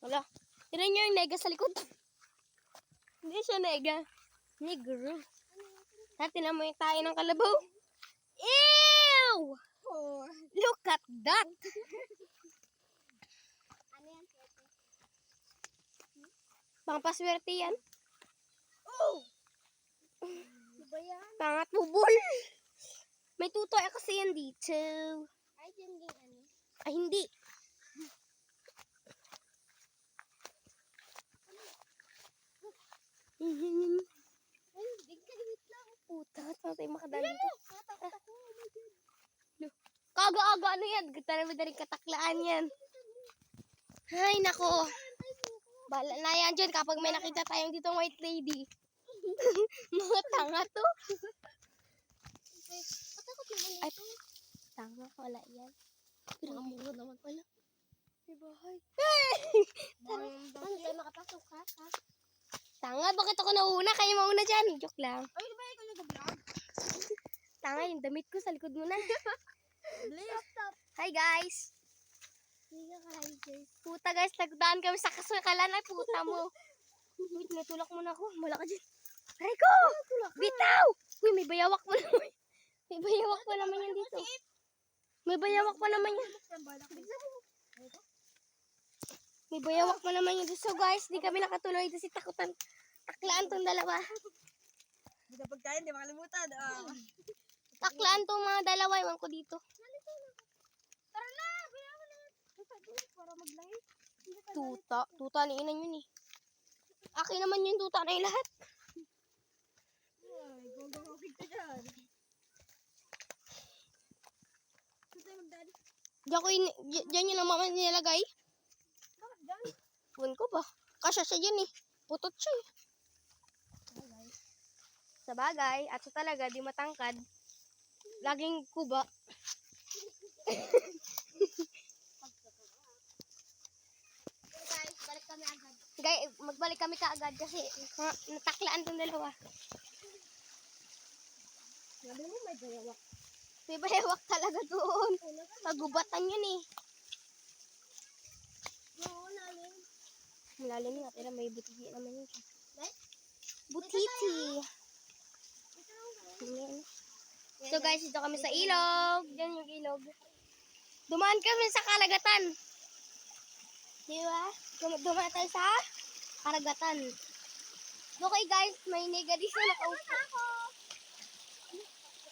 Wala. Tinan nyo yung nega sa likod. Hindi siya nega. Negro. Tinan mo yung tayo ng kalabaw. Ew! Look at that! Ano yan, Tete? Pangpaswerte yan. Ano ba yan? Pangat bubol. May tutoy kasi yan dito. Ay, yung ano? Ay, hindi. Ay, big kalimit lang. Puta, saan tayo makadaan dito? Natakot ako. Oh my God. Kaga-aga, ano yan? Madaling kataklaan yan. Ay, nako. Bala na yan dyan kapag may nakita tayong ditong white lady. Mga tanga to. Matakot naman Ay, ito. tanga, wala yan. Pero mura naman pala. May bahay. Ano tayo makapasok ha? Tanga, bakit ako nauna? Kayo mauna dyan. Joke lang. Ay, di ba ikaw nag-vlog? Tanga, yung damit ko sa likod mo na. Stop. Hi, guys. Hindi ka kahit guys. Puta, guys. Nagdaan kami sa kasakalan. Ay, puta mo. Wait, natulak mo na ako. Wala ka dyan. Aray ko! Bitaw! Uy, may bayawak pa naman. May bayawak pa naman yan dito. May bayawak pa naman yan. May bayawak pa naman yan dito. So, guys, di kami nakatuloy. Kasi takutan. Taklaan tong dalawa. Hindi ka pagkain, di makalimutan. Taklaan tong mga dalawa. Iwan ko dito. Tara na! Bayan mo na. Para mag-live. Tuta. Tuta ni inan yun eh. Akin naman yung tuta na yung lahat. Ay, gawang-gawang ka dyan. Saan tayo magdaan? Diyan yun ang mama nilagay. Bakit dyan? Buwan ko ba? Kasya siya dyan eh. Putot siya eh. Sa bagay, at sa talaga, di matangkad. Laging kuba. Guys, balik kami agad. Guys, magbalik kami kaagad kasi nataklaan tong dalawa. Sabi mo may bayawak. May bayawak talaga doon. Pagubatan yun eh. Oo, namin. Malalim nga, pero may butiti naman yun. Right? Butiti. Ito lang ba? Ayan. So guys, dito kami sa ilog. Diyan yung ilog. Dumaan kami sa karagatan. Di ba? Dumaan tayo sa karagatan. Okay guys, may nega dito nakaupo.